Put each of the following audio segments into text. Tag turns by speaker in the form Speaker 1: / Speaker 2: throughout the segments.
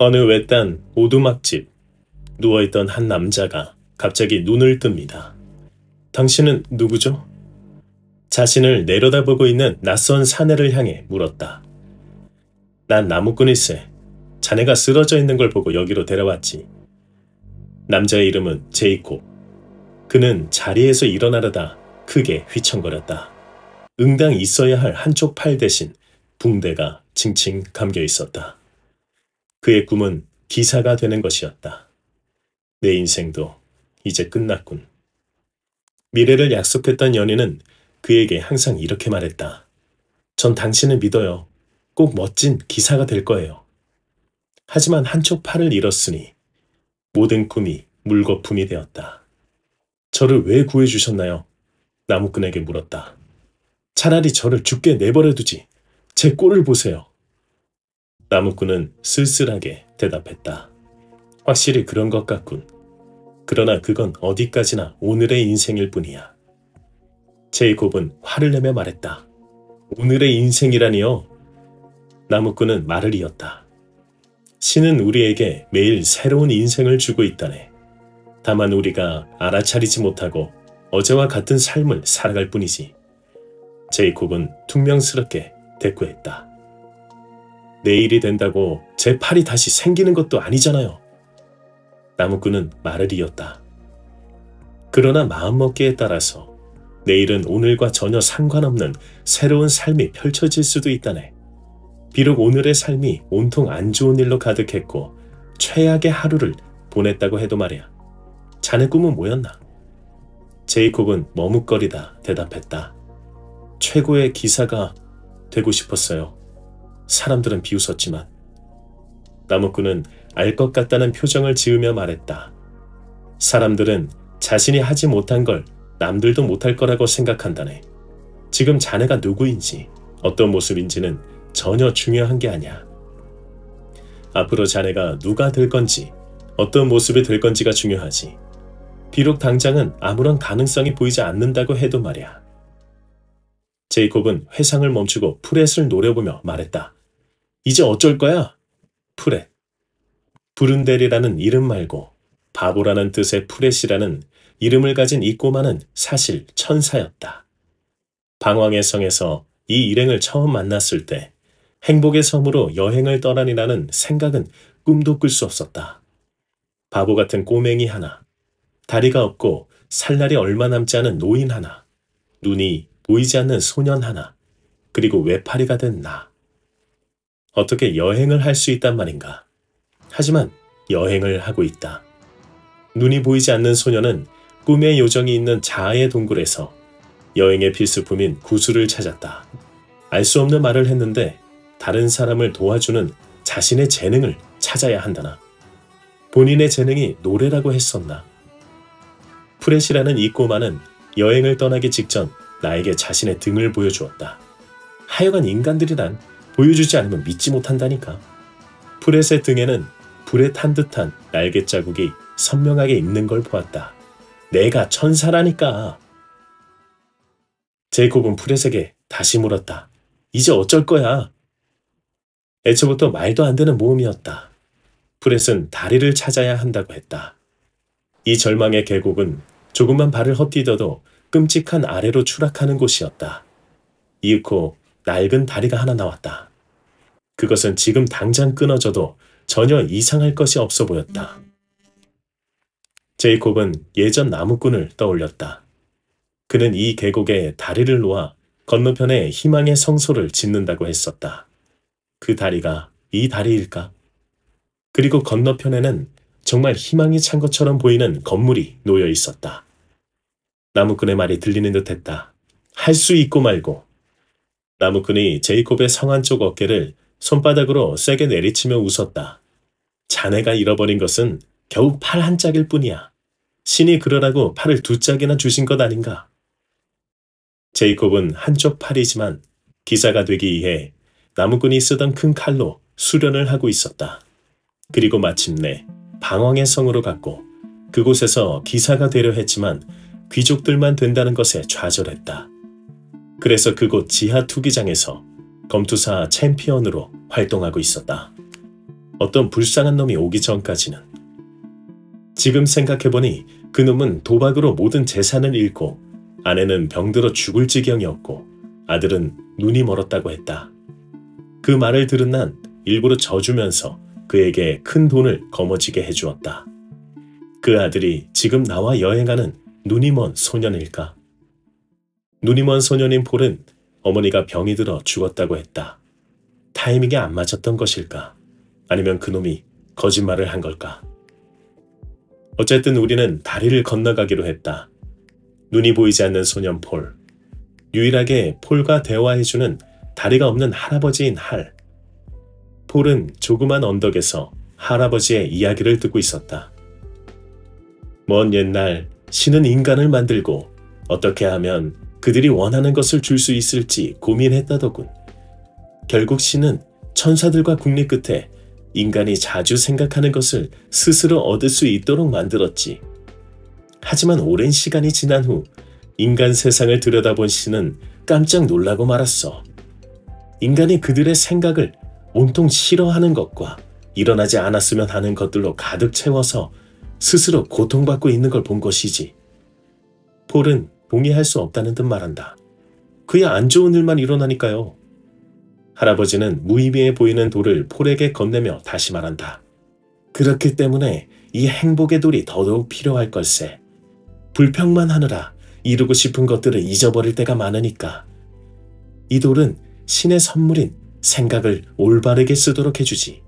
Speaker 1: 어느 외딴 오두막집, 누워있던 한 남자가 갑자기 눈을 뜹니다. 당신은 누구죠? 자신을 내려다보고 있는 낯선 사내를 향해 물었다. 난 나무꾼일세. 자네가 쓰러져 있는 걸 보고 여기로 데려왔지. 남자의 이름은 제이콥. 그는 자리에서 일어나려다 크게 휘청거렸다. 응당 있어야 할 한쪽 팔 대신 붕대가 칭칭 감겨 있었다. 그의 꿈은 기사가 되는 것이었다. 내 인생도 이제 끝났군. 미래를 약속했던 연인은 그에게 항상 이렇게 말했다. 전 당신을 믿어요. 꼭 멋진 기사가 될 거예요. 하지만 한쪽 팔을 잃었으니 모든 꿈이 물거품이 되었다. 저를 왜 구해주셨나요? 나무꾼에게 물었다. 차라리 저를 죽게 내버려두지. 제 꼴을 보세요. 나무꾼은 쓸쓸하게 대답했다. 확실히 그런 것 같군. 그러나 그건 어디까지나 오늘의 인생일 뿐이야. 제이콥은 화를 내며 말했다. 오늘의 인생이라니요? 나무꾼은 말을 이었다. 신은 우리에게 매일 새로운 인생을 주고 있다네. 다만 우리가 알아차리지 못하고 어제와 같은 삶을 살아갈 뿐이지. 제이콥은 퉁명스럽게 대꾸했다. 내일이 된다고 제 팔이 다시 생기는 것도 아니잖아요. 나무꾼은 말을 이었다. 그러나 마음먹기에 따라서 내일은 오늘과 전혀 상관없는 새로운 삶이 펼쳐질 수도 있다네. 비록 오늘의 삶이 온통 안 좋은 일로 가득했고 최악의 하루를 보냈다고 해도 말이야. 자네 꿈은 뭐였나? 제이콥은 머뭇거리다 대답했다. 최고의 기사가 되고 싶었어요. 사람들은 비웃었지만. 나무꾼은 알 것 같다는 표정을 지으며 말했다. 사람들은 자신이 하지 못한 걸 남들도 못할 거라고 생각한다네. 지금 자네가 누구인지 어떤 모습인지는 전혀 중요한 게 아니야. 앞으로 자네가 누가 될 건지 어떤 모습이 될 건지가 중요하지. 비록 당장은 아무런 가능성이 보이지 않는다고 해도 말이야. 제이콥은 회상을 멈추고 프렛을 노려보며 말했다. 이제 어쩔 거야? 프렛. 부른델이라는 이름 말고 바보라는 뜻의 프렛이라는 이름을 가진 이 꼬마는 사실 천사였다. 방황의 성에서 이 일행을 처음 만났을 때 행복의 섬으로 여행을 떠나니라는 생각은 꿈도 꿀 수 없었다. 바보 같은 꼬맹이 하나, 다리가 없고 살 날이 얼마 남지 않은 노인 하나, 눈이 보이지 않는 소년 하나, 그리고 외파리가 된 나. 어떻게 여행을 할 수 있단 말인가? 하지만 여행을 하고 있다. 눈이 보이지 않는 소년은 꿈의 요정이 있는 자아의 동굴에서 여행의 필수품인 구슬을 찾았다. 알 수 없는 말을 했는데 다른 사람을 도와주는 자신의 재능을 찾아야 한다나. 본인의 재능이 노래라고 했었나. 프렛이라는 이 꼬마는 여행을 떠나기 직전 나에게 자신의 등을 보여주었다. 하여간 인간들이란 보여주지 않으면 믿지 못한다니까. 프렛의 등에는 불에 탄 듯한 날개 자국이 선명하게 있는 걸 보았다. 내가 천사라니까. 제이콥은 프렛에게 다시 물었다. 이제 어쩔 거야? 애초부터 말도 안 되는 모험이었다. 프렛은 다리를 찾아야 한다고 했다. 이 절망의 계곡은 조금만 발을 헛디뎌도 끔찍한 아래로 추락하는 곳이었다. 이윽고 낡은 다리가 하나 나왔다. 그것은 지금 당장 끊어져도 전혀 이상할 것이 없어 보였다. 제이콥은 예전 나무꾼을 떠올렸다. 그는 이 계곡에 다리를 놓아 건너편에 희망의 성소를 짓는다고 했었다. 그 다리가 이 다리일까? 그리고 건너편에는 정말 희망이 찬 것처럼 보이는 건물이 놓여 있었다. 나무꾼의 말이 들리는 듯했다. 할 수 있고 말고. 나무꾼이 제이콥의 성한 쪽 어깨를 손바닥으로 세게 내리치며 웃었다. 자네가 잃어버린 것은 겨우 팔 한 짝일 뿐이야. 신이 그러라고 팔을 두 짝이나 주신 것 아닌가? 제이콥은 한쪽 팔이지만 기사가 되기 위해 나무꾼이 쓰던 큰 칼로 수련을 하고 있었다. 그리고 마침내 방황의 성으로 갔고 그곳에서 기사가 되려 했지만 귀족들만 된다는 것에 좌절했다. 그래서 그곳 지하 투기장에서 검투사 챔피언으로 활동하고 있었다. 어떤 불쌍한 놈이 오기 전까지는. 지금 생각해보니 그 놈은 도박으로 모든 재산을 잃고 아내는 병들어 죽을 지경이었고 아들은 눈이 멀었다고 했다. 그 말을 들은 난 일부러 져주면서 그에게 큰 돈을 거머쥐게 해주었다. 그 아들이 지금 나와 여행하는 눈이 먼 소년일까? 눈이 먼 소년인 폴은 어머니가 병이 들어 죽었다고 했다. 타이밍이 안 맞았던 것일까? 아니면 그놈이 거짓말을 한 걸까? 어쨌든 우리는 다리를 건너가기로 했다. 눈이 보이지 않는 소년 폴. 유일하게 폴과 대화해주는 다리가 없는 할아버지인 할. 폴은 조그만 언덕에서 할아버지의 이야기를 듣고 있었다. 먼 옛날 신은 인간을 만들고 어떻게 하면 그들이 원하는 것을 줄 수 있을지 고민했다더군. 결국 신은 천사들과 국리 끝에 인간이 자주 생각하는 것을 스스로 얻을 수 있도록 만들었지. 하지만 오랜 시간이 지난 후 인간 세상을 들여다본 신은 깜짝 놀라고 말았어. 인간이 그들의 생각을 온통 싫어하는 것과 일어나지 않았으면 하는 것들로 가득 채워서 스스로 고통받고 있는 걸 본 것이지. 폴은 동의할 수 없다는 듯 말한다. 그야 안 좋은 일만 일어나니까요. 할아버지는 무의미해 보이는 돌을 폴에게 건네며 다시 말한다. 그렇기 때문에 이 행복의 돌이 더더욱 필요할 걸세. 불평만 하느라 이루고 싶은 것들을 잊어버릴 때가 많으니까. 이 돌은 신의 선물인 생각을 올바르게 쓰도록 해주지.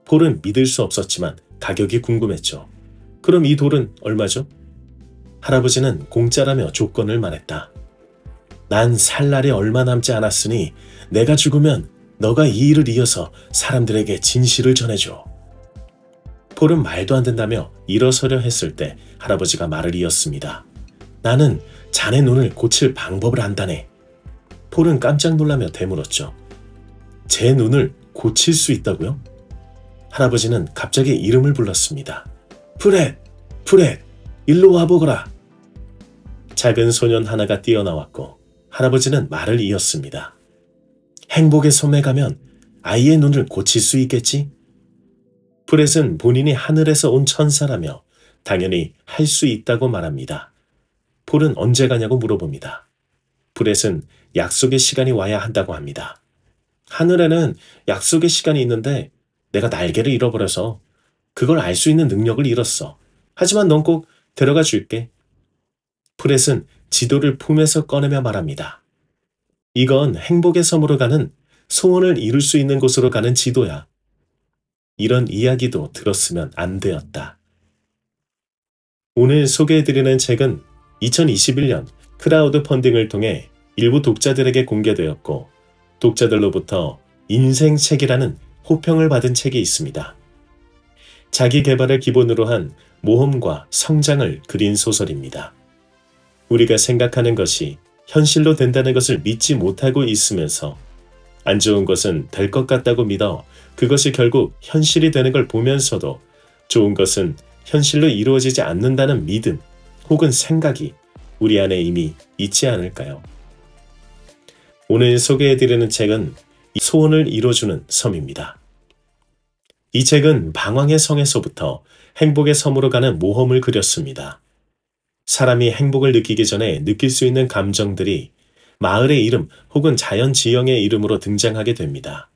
Speaker 1: 폴은 믿을 수 없었지만 가격이 궁금했죠. 그럼 이 돌은 얼마죠? 할아버지는 공짜라며 조건을 말했다. 난 살 날이 얼마 남지 않았으니 내가 죽으면 너가 이 일을 이어서 사람들에게 진실을 전해줘. 폴은 말도 안 된다며 일어서려 했을 때 할아버지가 말을 이었습니다. 나는 자네 눈을 고칠 방법을 안다네. 폴은 깜짝 놀라며 되물었죠. 제 눈을 고칠 수 있다고요? 할아버지는 갑자기 이름을 불렀습니다. 프렛! 프렛! 일로 와보거라! 작은 소년 하나가 뛰어나왔고 할아버지는 말을 이었습니다. 행복의 섬에 가면 아이의 눈을 고칠 수 있겠지? 프렛은 본인이 하늘에서 온 천사라며 당연히 할 수 있다고 말합니다. 폴은 언제 가냐고 물어봅니다. 프렛은 약속의 시간이 와야 한다고 합니다. 하늘에는 약속의 시간이 있는데 내가 날개를 잃어버려서 그걸 알 수 있는 능력을 잃었어. 하지만 넌 꼭 데려가 줄게. 프렛은 지도를 품에서 꺼내며 말합니다. 이건 행복의 섬으로 가는 소원을 이룰 수 있는 곳으로 가는 지도야. 이런 이야기도 들었으면 안 되었다. 오늘 소개해드리는 책은 2021년 크라우드 펀딩을 통해 일부 독자들에게 공개되었고 독자들로부터 인생책이라는 호평을 받은 책이 있습니다. 자기 개발을 기본으로 한 모험과 성장을 그린 소설입니다. 우리가 생각하는 것이 현실로 된다는 것을 믿지 못하고 있으면서 안 좋은 것은 될 것 같다고 믿어 그것이 결국 현실이 되는 걸 보면서도 좋은 것은 현실로 이루어지지 않는다는 믿음 혹은 생각이 우리 안에 이미 있지 않을까요? 오늘 소개해드리는 책은 소원을 이뤄주는 섬입니다. 이 책은 방황의 성에서부터 행복의 섬으로 가는 모험을 그렸습니다. 사람이 행복을 느끼기 전에 느낄 수 있는 감정들이 마을의 이름 혹은 자연 지형의 이름으로 등장하게 됩니다.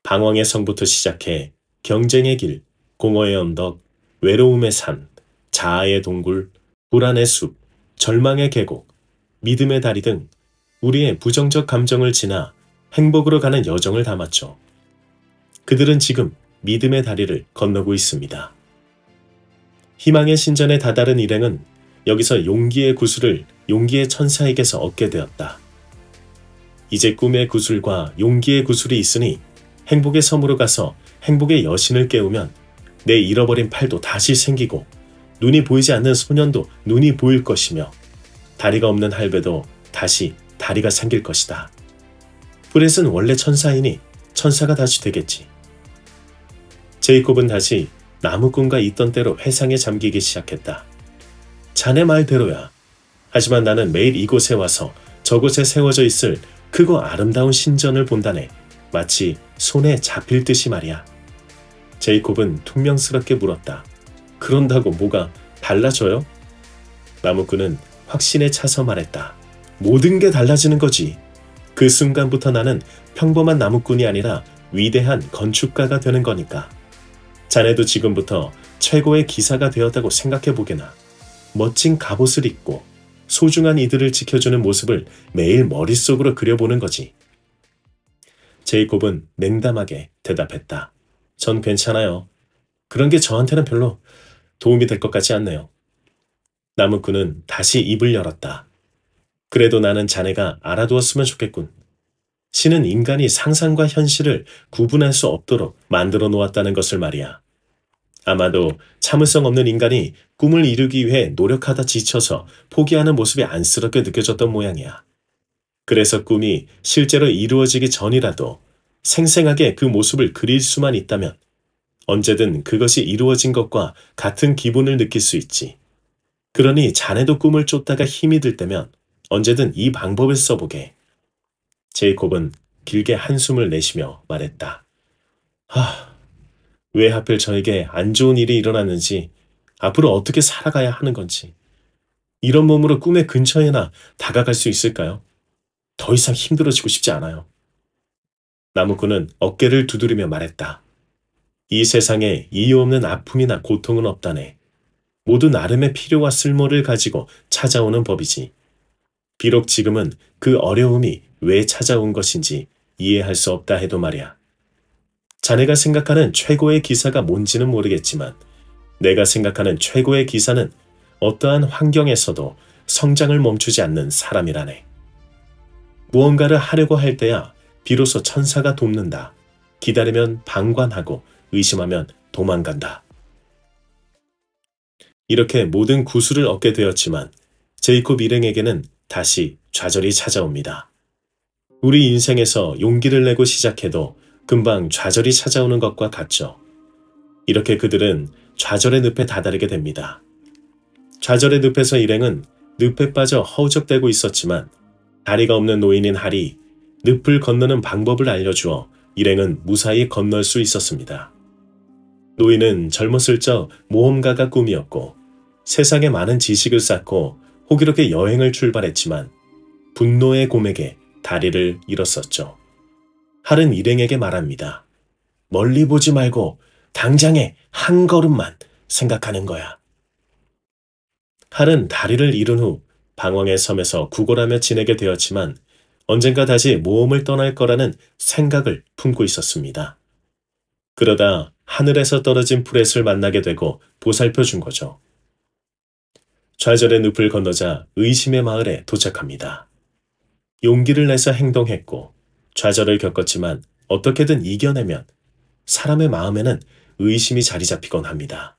Speaker 1: 방황의 성부터 시작해 경쟁의 길, 공허의 언덕, 외로움의 산, 자아의 동굴, 불안의 숲, 절망의 계곡, 믿음의 다리 등 우리의 부정적 감정을 지나 행복으로 가는 여정을 담았죠. 그들은 지금 믿음의 다리를 건너고 있습니다. 희망의 신전에 다다른 일행은 여기서 용기의 구슬을 용기의 천사에게서 얻게 되었다. 이제 꿈의 구슬과 용기의 구슬이 있으니 행복의 섬으로 가서 행복의 여신을 깨우면 내 잃어버린 팔도 다시 생기고 눈이 보이지 않는 소년도 눈이 보일 것이며 다리가 없는 할배도 다시 다리가 생길 것이다. 프렛은 원래 천사이니 천사가 다시 되겠지. 제이콥은 다시 나무꾼과 있던 때로 회상에 잠기기 시작했다. 자네 말대로야. 하지만 나는 매일 이곳에 와서 저곳에 세워져 있을 크고 아름다운 신전을 본다네. 마치 손에 잡힐 듯이 말이야. 제이콥은 퉁명스럽게 물었다. 그런다고 뭐가 달라져요? 나무꾼은 확신에 차서 말했다. 모든 게 달라지는 거지. 그 순간부터 나는 평범한 나무꾼이 아니라 위대한 건축가가 되는 거니까. 자네도 지금부터 최고의 기사가 되었다고 생각해보게나. 멋진 갑옷을 입고 소중한 이들을 지켜주는 모습을 매일 머릿속으로 그려보는 거지. 제이콥은 냉담하게 대답했다. 전 괜찮아요. 그런 게 저한테는 별로 도움이 될 것 같지 않네요. 나무꾼은 다시 입을 열었다. 그래도 나는 자네가 알아두었으면 좋겠군. 신은 인간이 상상과 현실을 구분할 수 없도록 만들어 놓았다는 것을 말이야. 아마도 참을성 없는 인간이 꿈을 이루기 위해 노력하다 지쳐서 포기하는 모습이 안쓰럽게 느껴졌던 모양이야. 그래서 꿈이 실제로 이루어지기 전이라도 생생하게 그 모습을 그릴 수만 있다면 언제든 그것이 이루어진 것과 같은 기분을 느낄 수 있지. 그러니 자네도 꿈을 쫓다가 힘이 들 때면 언제든 이 방법을 써보게. 제이콥은 길게 한숨을 내쉬며 말했다. 왜 하필 저에게 안 좋은 일이 일어났는지, 앞으로 어떻게 살아가야 하는 건지. 이런 몸으로 꿈의 근처에나 다가갈 수 있을까요? 더 이상 힘들어지고 싶지 않아요. 나무꾼은 어깨를 두드리며 말했다. 이 세상에 이유 없는 아픔이나 고통은 없다네. 모두 나름의 필요와 쓸모를 가지고 찾아오는 법이지. 비록 지금은 그 어려움이 왜 찾아온 것인지 이해할 수 없다 해도 말이야. 자네가 생각하는 최고의 기사가 뭔지는 모르겠지만 내가 생각하는 최고의 기사는 어떠한 환경에서도 성장을 멈추지 않는 사람이라네. 무언가를 하려고 할 때야 비로소 천사가 돕는다. 기다리면 방관하고 의심하면 도망간다. 이렇게 모든 구술을 얻게 되었지만 제이콥 일행에게는 다시 좌절이 찾아옵니다. 우리 인생에서 용기를 내고 시작해도 금방 좌절이 찾아오는 것과 같죠. 이렇게 그들은 좌절의 늪에 다다르게 됩니다. 좌절의 늪에서 일행은 늪에 빠져 허우적대고 있었지만 다리가 없는 노인인 할이 늪을 건너는 방법을 알려주어 일행은 무사히 건널 수 있었습니다. 노인은 젊었을 적 모험가가 꿈이었고 세상에 많은 지식을 쌓고 호기롭게 여행을 출발했지만 분노의 곰에게 다리를 잃었었죠. 할은 일행에게 말합니다. 멀리 보지 말고 당장에 한 걸음만 생각하는 거야. 할은 다리를 잃은 후 방황의 섬에서 구걸하며 지내게 되었지만 언젠가 다시 모험을 떠날 거라는 생각을 품고 있었습니다. 그러다 하늘에서 떨어진 프렛을 만나게 되고 보살펴 준 거죠. 좌절의 늪을 건너자 의심의 마을에 도착합니다. 용기를 내서 행동했고 좌절을 겪었지만 어떻게든 이겨내면 사람의 마음에는 의심이 자리 잡히곤 합니다.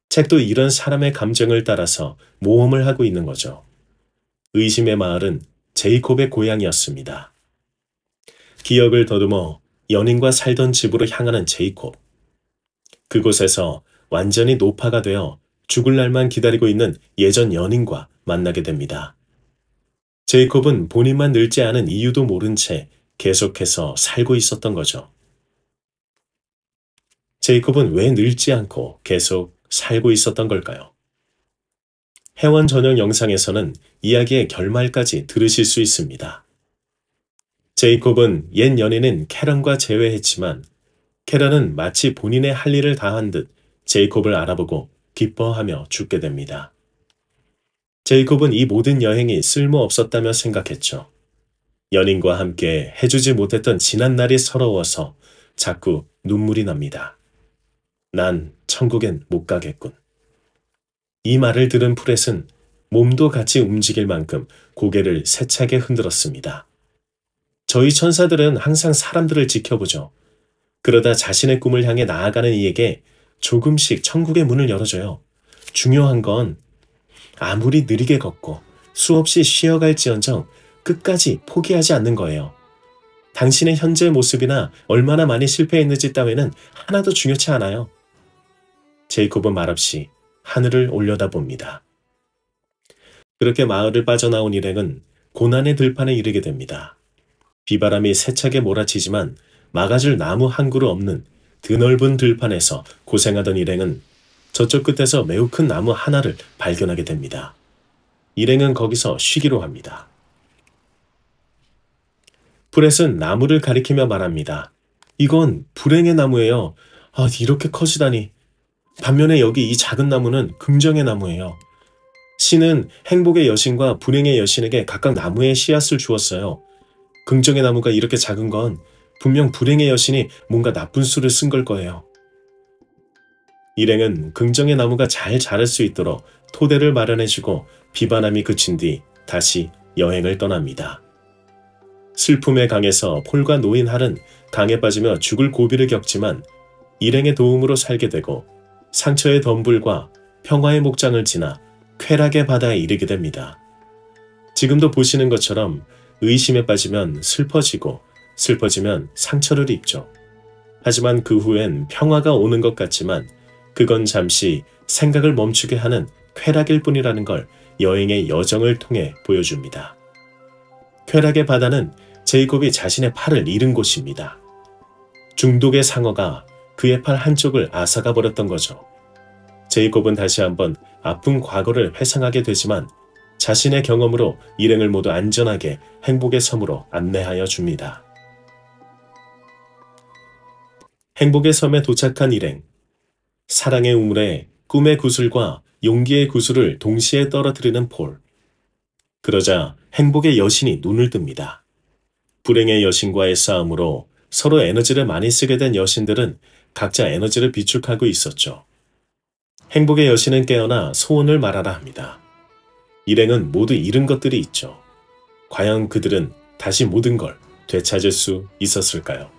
Speaker 1: 책도 이런 사람의 감정을 따라서 모험을 하고 있는 거죠. 의심의 마을은 제이콥의 고향이었습니다. 기억을 더듬어 연인과 살던 집으로 향하는 제이콥. 그곳에서 완전히 노파가 되어 죽을 날만 기다리고 있는 예전 연인과 만나게 됩니다. 제이콥은 본인만 늙지 않은 이유도 모른 채 계속해서 살고 있었던 거죠. 제이콥은 왜 늙지 않고 계속 살고 있었던 걸까요? 회원 전용 영상에서는 이야기의 결말까지 들으실 수 있습니다. 제이콥은 옛 연인인 캐런과 재회했지만 캐런은 마치 본인의 할 일을 다한 듯 제이콥을 알아보고 기뻐하며 죽게 됩니다. 제이콥은 이 모든 여행이 쓸모없었다며 생각했죠. 연인과 함께 해주지 못했던 지난 날이 서러워서 자꾸 눈물이 납니다. 난 천국엔 못 가겠군. 이 말을 들은 프렛은 몸도 같이 움직일 만큼 고개를 세차게 흔들었습니다. 저희 천사들은 항상 사람들을 지켜보죠. 그러다 자신의 꿈을 향해 나아가는 이에게 조금씩 천국의 문을 열어줘요. 중요한 건 아무리 느리게 걷고 수없이 쉬어갈지언정 끝까지 포기하지 않는 거예요. 당신의 현재 모습이나 얼마나 많이 실패했는지 따위는 하나도 중요치 않아요. 제이콥은 말없이 하늘을 올려다봅니다. 그렇게 마을을 빠져나온 일행은 고난의 들판에 이르게 됩니다. 비바람이 세차게 몰아치지만 막아줄 나무 한 그루 없는 드넓은 들판에서 고생하던 일행은 저쪽 끝에서 매우 큰 나무 하나를 발견하게 됩니다. 일행은 거기서 쉬기로 합니다. 브렛은 나무를 가리키며 말합니다. 이건 불행의 나무예요. 아, 이렇게 커지다니. 반면에 여기 이 작은 나무는 긍정의 나무예요. 신은 행복의 여신과 불행의 여신에게 각각 나무의 씨앗을 주었어요. 긍정의 나무가 이렇게 작은 건 분명 불행의 여신이 뭔가 나쁜 수를 쓴 걸 거예요. 일행은 긍정의 나무가 잘 자랄 수 있도록 토대를 마련해주고 비바람이 그친 뒤 다시 여행을 떠납니다. 슬픔의 강에서 폴과 노인 할은 강에 빠지며 죽을 고비를 겪지만 일행의 도움으로 살게 되고 상처의 덤불과 평화의 목장을 지나 쾌락의 바다에 이르게 됩니다. 지금도 보시는 것처럼 의심에 빠지면 슬퍼지고 슬퍼지면 상처를 입죠. 하지만 그 후엔 평화가 오는 것 같지만 그건 잠시 생각을 멈추게 하는 쾌락일 뿐이라는 걸 여행의 여정을 통해 보여줍니다. 쾌락의 바다는 제이콥이 자신의 팔을 잃은 곳입니다. 중독의 상어가 그의 팔 한쪽을 앗아가 버렸던 거죠. 제이콥은 다시 한번 아픈 과거를 회상하게 되지만 자신의 경험으로 일행을 모두 안전하게 행복의 섬으로 안내하여 줍니다. 행복의 섬에 도착한 일행. 사랑의 우물에 꿈의 구슬과 용기의 구슬을 동시에 떨어뜨리는 폴. 그러자 행복의 여신이 눈을 뜹니다. 불행의 여신과의 싸움으로 서로 에너지를 많이 쓰게 된 여신들은 각자 에너지를 비축하고 있었죠. 행복의 여신은 깨어나 소원을 말하라 합니다. 일행은 모두 잃은 것들이 있죠. 과연 그들은 다시 모든 걸 되찾을 수 있었을까요?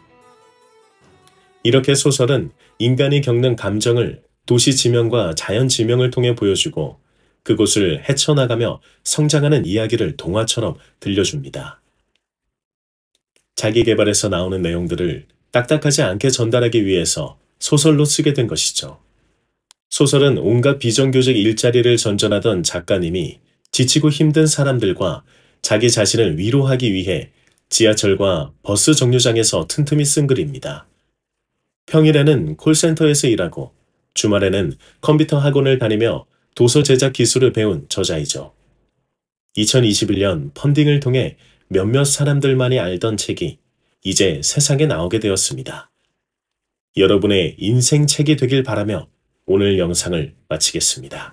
Speaker 1: 이렇게 소설은 인간이 겪는 감정을 도시 지명과 자연 지명을 통해 보여주고 그곳을 헤쳐나가며 성장하는 이야기를 동화처럼 들려줍니다. 자기계발에서 나오는 내용들을 딱딱하지 않게 전달하기 위해서 소설로 쓰게 된 것이죠. 소설은 온갖 비정규직 일자리를 전전하던 작가님이 지치고 힘든 사람들과 자기 자신을 위로하기 위해 지하철과 버스 정류장에서 틈틈이 쓴 글입니다. 평일에는 콜센터에서 일하고 주말에는 컴퓨터 학원을 다니며 도서 제작 기술을 배운 저자이죠. 2021년 펀딩을 통해 몇몇 사람들만이 알던 책이 이제 세상에 나오게 되었습니다. 여러분의 인생 책이 되길 바라며 오늘 영상을 마치겠습니다.